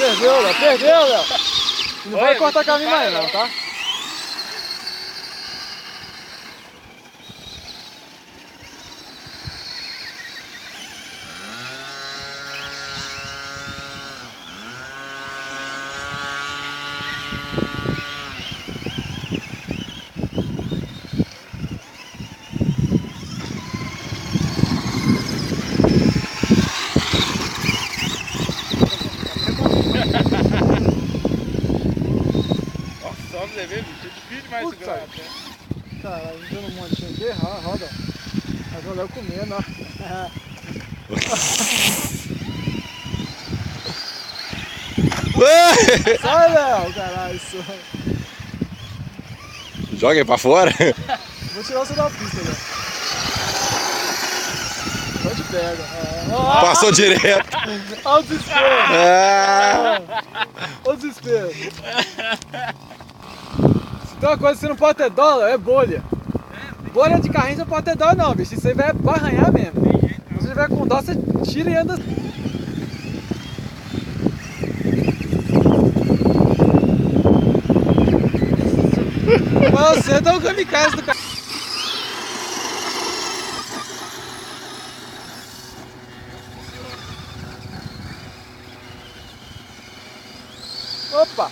Perdeu, Léo. Perdeu, Léo. Não vai cortar caminho mais não, tá? Só pra você ver, bicho, é difícil demais segurar até. Caralho, dando um montinho aqui, roda. Mas o Léo comendo, ó. Sai, Léo, caralho, isso. Joga aí pra fora. Vou tirar você da pista, Léo. Só te pega. Passou direto. Olha o desespero. Olha o desespero. Se tem uma coisa que você não pode ter dó, Léo, é bolha. Bolha de carrinho você não pode ter dó não, bicho. Isso aí vai arranhar mesmo. Se você tiver com dó, você tira e anda. Mas você dá um kamikaze do carro. Opa!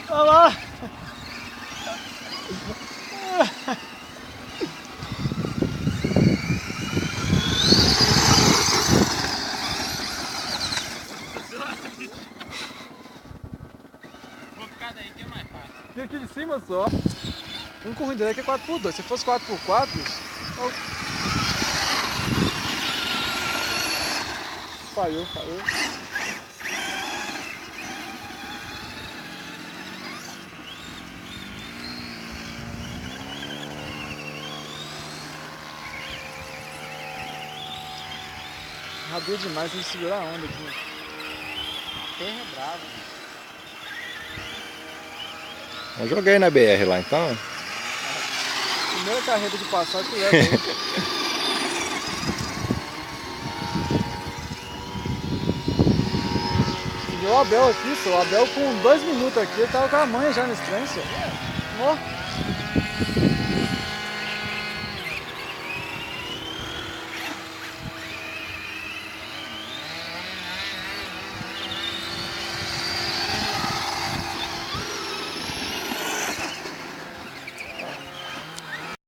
Olha lá! Vou ficar daí que é mais fácil. E aqui de cima só. Um com ruim dele aqui é 4x2. Se fosse 4x4, falhou. Rabia demais, tem que segurar a onda aqui. Terra é bravo. Eu joguei na BR lá então. Primeira carreta de passagem que leva aí. Viu o Abel aqui, só. O Abel com 2 minutos aqui, ele tava com a manha já nesse trem, só. Ó.